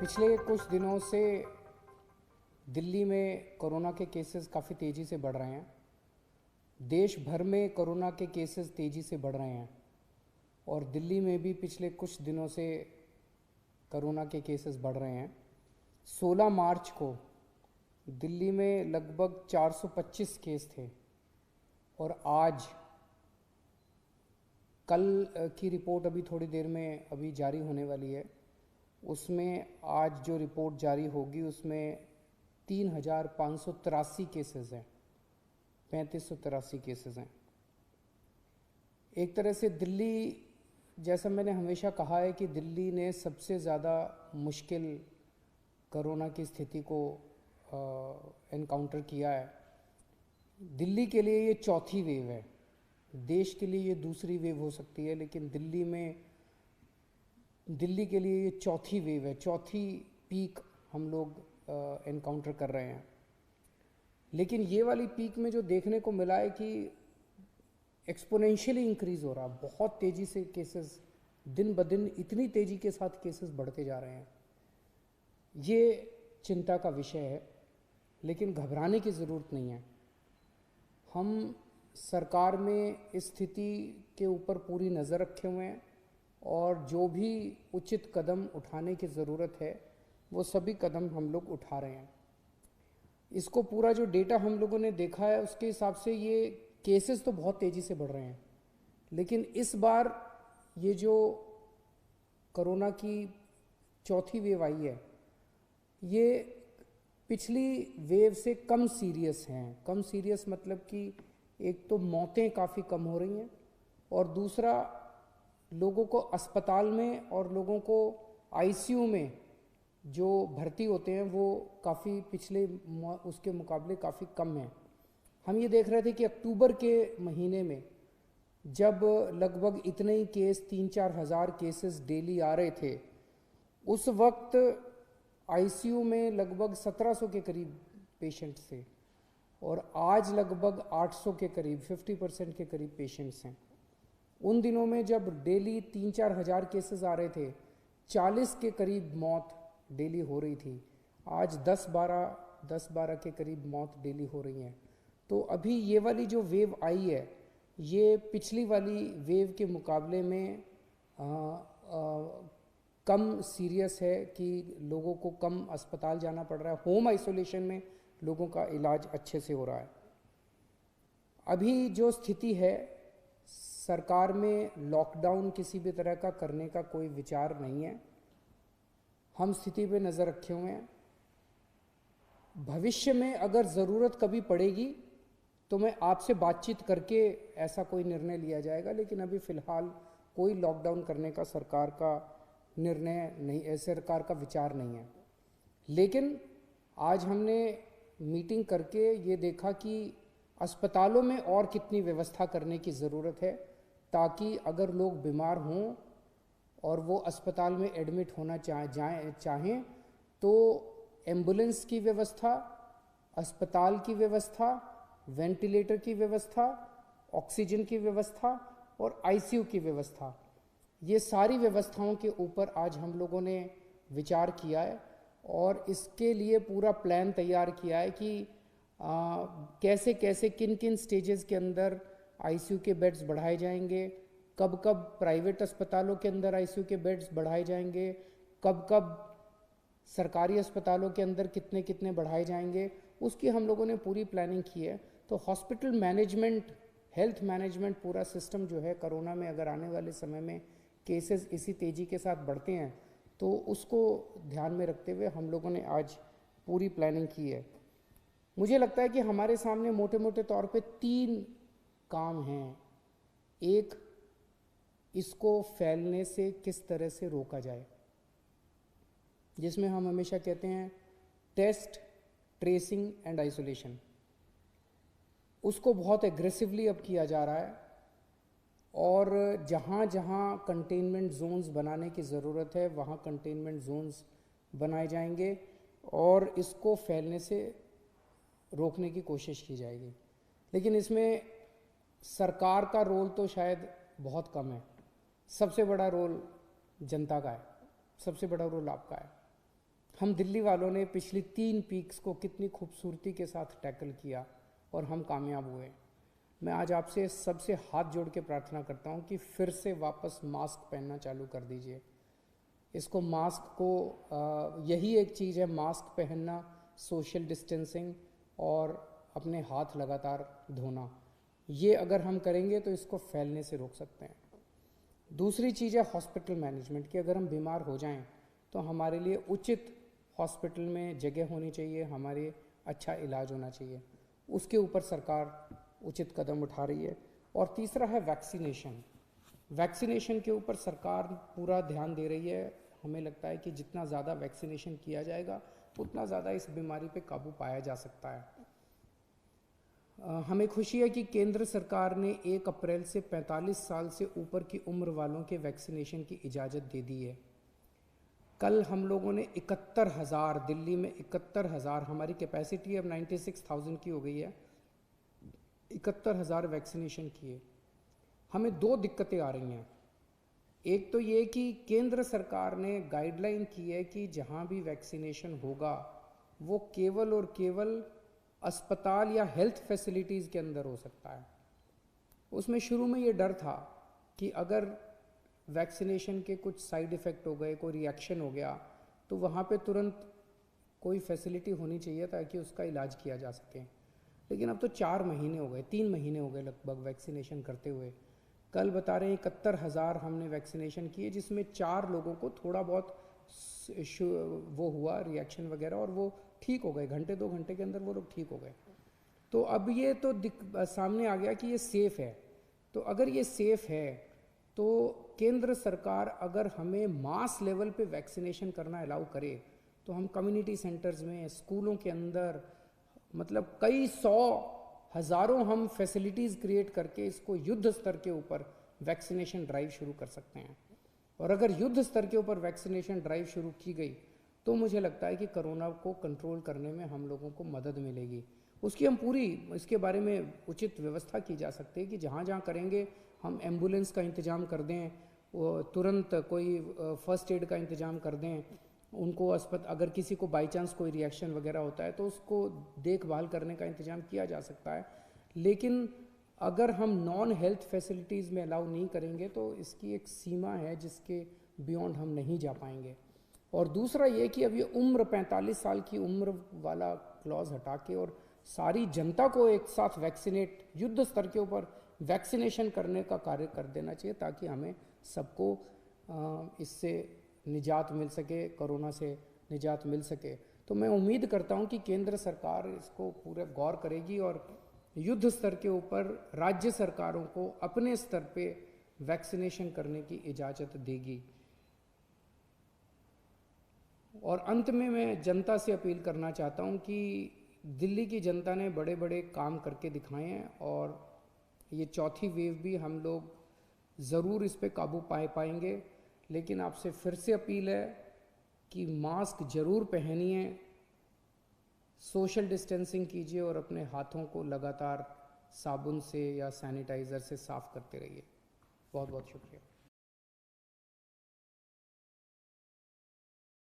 पिछले कुछ दिनों से दिल्ली में कोरोना के केसेस काफ़ी तेज़ी से बढ़ रहे हैं। देश भर में कोरोना के केसेस तेज़ी से बढ़ रहे हैं और दिल्ली में भी पिछले कुछ दिनों से कोरोना के केसेस बढ़ रहे हैं। 16 मार्च को दिल्ली में लगभग 425 केस थे और आज कल की रिपोर्ट अभी थोड़ी देर में अभी जारी होने वाली है। उसमें आज जो रिपोर्ट जारी होगी उसमें 3,583 केसेस हैं, 3,583 केसेस हैं। एक तरह से दिल्ली, जैसा मैंने हमेशा कहा है कि दिल्ली ने सबसे ज़्यादा मुश्किल कोरोना की स्थिति को एनकाउंटर किया है। दिल्ली के लिए ये चौथी वेव है, देश के लिए ये दूसरी वेव हो सकती है, लेकिन दिल्ली के लिए ये चौथी वेव है, चौथी पीक हम लोग एनकाउंटर कर रहे हैं। लेकिन ये वाली पीक में जो देखने को मिला है कि एक्सपोनेंशियली इंक्रीज़ हो रहा, बहुत तेज़ी से केसेस दिन ब दिन इतनी तेज़ी के साथ केसेस बढ़ते जा रहे हैं। ये चिंता का विषय है, लेकिन घबराने की ज़रूरत नहीं है। हम सरकार में इस स्थिति के ऊपर पूरी नज़र रखे हुए हैं और जो भी उचित कदम उठाने की ज़रूरत है वो सभी कदम हम लोग उठा रहे हैं। इसको पूरा जो डेटा हम लोगों ने देखा है उसके हिसाब से ये केसेस तो बहुत तेज़ी से बढ़ रहे हैं, लेकिन इस बार ये जो कोरोना की चौथी वेव आई है ये पिछली वेव से कम सीरियस हैं। कम सीरियस मतलब कि एक तो मौतें काफ़ी कम हो रही हैं और दूसरा लोगों को अस्पताल में और लोगों को आईसीयू में जो भर्ती होते हैं वो काफ़ी पिछले उसके मुकाबले काफ़ी कम हैं। हम ये देख रहे थे कि अक्टूबर के महीने में जब लगभग इतने ही केस 3-4 हज़ार केसेस डेली आ रहे थे, उस वक्त आईसीयू में लगभग 1700 के करीब पेशेंट्स थे और आज लगभग 800 के करीब 50% के करीब पेशेंट्स हैं। उन दिनों में जब डेली 3-4 हज़ार केसेस आ रहे थे, 40 के करीब मौत डेली हो रही थी। आज 10-12 के करीब मौत डेली हो रही हैं। तो अभी ये वाली जो वेव आई है ये पिछली वाली वेव के मुकाबले में कम सीरियस है कि लोगों को कम अस्पताल जाना पड़ रहा है। होम आइसोलेशन में लोगों का इलाज अच्छे से हो रहा है। अभी जो स्थिति है, सरकार में लॉकडाउन किसी भी तरह का करने का कोई विचार नहीं है। हम स्थिति पे नज़र रखे हुए हैं। भविष्य में अगर ज़रूरत कभी पड़ेगी तो मैं आपसे बातचीत करके ऐसा कोई निर्णय लिया जाएगा, लेकिन अभी फ़िलहाल कोई लॉकडाउन करने का सरकार का निर्णय नहीं, सरकार का विचार नहीं है। लेकिन आज हमने मीटिंग करके ये देखा कि अस्पतालों में और कितनी व्यवस्था करने की ज़रूरत है, ताकि अगर लोग बीमार हों और वो अस्पताल में एडमिट होना चाहें तो एम्बुलेंस की व्यवस्था, अस्पताल की व्यवस्था, वेंटिलेटर की व्यवस्था, ऑक्सीजन की व्यवस्था और आईसीयू की व्यवस्था, ये सारी व्यवस्थाओं के ऊपर आज हम लोगों ने विचार किया है और इसके लिए पूरा प्लान तैयार किया है कि कैसे कैसे किन किन स्टेजेस के अंदर आईसीयू के बेड्स बढ़ाए जाएंगे, कब कब प्राइवेट अस्पतालों के अंदर आईसीयू के बेड्स बढ़ाए जाएंगे, कब कब सरकारी अस्पतालों के अंदर कितने कितने बढ़ाए जाएंगे, उसकी हम लोगों ने पूरी प्लानिंग की है। तो हॉस्पिटल मैनेजमेंट, हेल्थ मैनेजमेंट पूरा सिस्टम जो है, कोरोना में अगर आने वाले समय में केसेस इसी तेज़ी के साथ बढ़ते हैं तो उसको ध्यान में रखते हुए हम लोगों ने आज पूरी प्लानिंग की है। मुझे लगता है कि हमारे सामने मोटे मोटे तौर पे 3 काम हैं। एक, इसको फैलने से किस तरह से रोका जाए, जिसमें हम हमेशा कहते हैं टेस्ट, ट्रेसिंग एंड आइसोलेशन। उसको बहुत एग्रेसिवली अब किया जा रहा है और जहाँ जहाँ कंटेनमेंट जोन्स बनाने की ज़रूरत है वहाँ कंटेनमेंट जोन्स बनाए जाएंगे और इसको फैलने से रोकने की कोशिश की जाएगी। लेकिन इसमें सरकार का रोल तो शायद बहुत कम है। सबसे बड़ा रोल जनता का है, सबसे बड़ा रोल आपका है। हम दिल्ली वालों ने पिछली 3 पीक्स को कितनी खूबसूरती के साथ टैकल किया और हम कामयाब हुए। मैं आज आपसे सबसे हाथ जोड़ के प्रार्थना करता हूँ कि फिर से वापस मास्क पहनना चालू कर दीजिए। इसको मास्क को यही एक चीज़ है, मास्क पहनना, सोशल डिस्टेंसिंग और अपने हाथ लगातार धोना। ये अगर हम करेंगे तो इसको फैलने से रोक सकते हैं। दूसरी चीज़ है हॉस्पिटल मैनेजमेंट की। अगर हम बीमार हो जाएं तो हमारे लिए उचित हॉस्पिटल में जगह होनी चाहिए, हमारे अच्छा इलाज होना चाहिए। उसके ऊपर सरकार उचित कदम उठा रही है। और तीसरा है वैक्सीनेशन। वैक्सीनेशन के ऊपर सरकार पूरा ध्यान दे रही है। हमें लगता है कि जितना ज़्यादा वैक्सीनेशन किया जाएगा उतना ज़्यादा इस बीमारी पे काबू पाया जा सकता है। हमें खुशी है कि केंद्र सरकार ने 1 अप्रैल से 45 साल से ऊपर की उम्र वालों के वैक्सीनेशन की इजाज़त दे दी है। कल हम लोगों ने 71,000, दिल्ली में 71,000, हमारी कैपेसिटी अब 96,000 की हो गई है, 71,000 वैक्सीनेशन किए। हमें 2 दिक्कतें आ रही हैं। एक तो ये कि केंद्र सरकार ने गाइडलाइन की है कि जहाँ भी वैक्सीनेशन होगा वो केवल और केवल अस्पताल या हेल्थ फैसिलिटीज़ के अंदर हो सकता है। उसमें शुरू में ये डर था कि अगर वैक्सीनेशन के कुछ साइड इफ़ेक्ट हो गए, कोई रिएक्शन हो गया, तो वहाँ पे तुरंत कोई फैसिलिटी होनी चाहिए ताकि उसका इलाज किया जा सके। लेकिन अब तो 4 महीने हो गए, 3 महीने हो गए लगभग वैक्सीनेशन करते हुए। कल बता रहे हैं 71,000 हमने वैक्सीनेशन किए, जिसमें 4 लोगों को थोड़ा बहुत वो हुआ रिएक्शन वगैरह, और वो ठीक हो गए। घंटे 2 घंटे के अंदर वो लोग ठीक हो गए। तो अब ये तो सामने आ गया कि ये सेफ़ है। तो अगर ये सेफ़ है तो केंद्र सरकार अगर हमें मास लेवल पे वैक्सीनेशन करना अलाउ करे तो हम कम्युनिटी सेंटर्स में, स्कूलों के अंदर, मतलब कई 100 हज़ारों हम फैसिलिटीज़ क्रिएट करके इसको युद्ध स्तर के ऊपर वैक्सीनेशन ड्राइव शुरू कर सकते हैं। और अगर युद्ध स्तर के ऊपर वैक्सीनेशन ड्राइव शुरू की गई तो मुझे लगता है कि कोरोना को कंट्रोल करने में हम लोगों को मदद मिलेगी। उसकी हम पूरी इसके बारे में उचित व्यवस्था की जा सकती है कि जहाँ जहाँ करेंगे हम एम्बुलेंस का इंतज़ाम कर दें, वो तुरंत कोई फर्स्ट एड का इंतज़ाम कर दें, उनको अगर किसी को बाई चांस कोई रिएक्शन वगैरह होता है तो उसको देखभाल करने का इंतज़ाम किया जा सकता है। लेकिन अगर हम नॉन हेल्थ फैसिलिटीज़ में अलाउ नहीं करेंगे तो इसकी एक सीमा है जिसके बियॉन्ड हम नहीं जा पाएंगे। और दूसरा ये कि अब ये उम्र 45 साल की उम्र वाला क्लॉज हटा के और सारी जनता को एक साथ वैक्सीनेट, युद्ध स्तर के ऊपर वैक्सीनेशन करने का कार्य कर देना चाहिए ताकि हमें सबको इससे निजात मिल सके, कोरोना से निजात मिल सके। तो मैं उम्मीद करता हूं कि केंद्र सरकार इसको पूरे गौर करेगी और युद्ध स्तर के ऊपर राज्य सरकारों को अपने स्तर पे वैक्सीनेशन करने की इजाज़त देगी। और अंत में मैं जनता से अपील करना चाहता हूं कि दिल्ली की जनता ने बड़े बड़े काम करके दिखाए हैं और ये चौथी वेव भी हम लोग ज़रूर इस पे काबू पाएंगे। लेकिन आपसे फिर से अपील है कि मास्क ज़रूर पहनिए, सोशल डिस्टेंसिंग कीजिए और अपने हाथों को लगातार साबुन से या सैनिटाइज़र से साफ़ करते रहिए। बहुत बहुत शुक्रिया।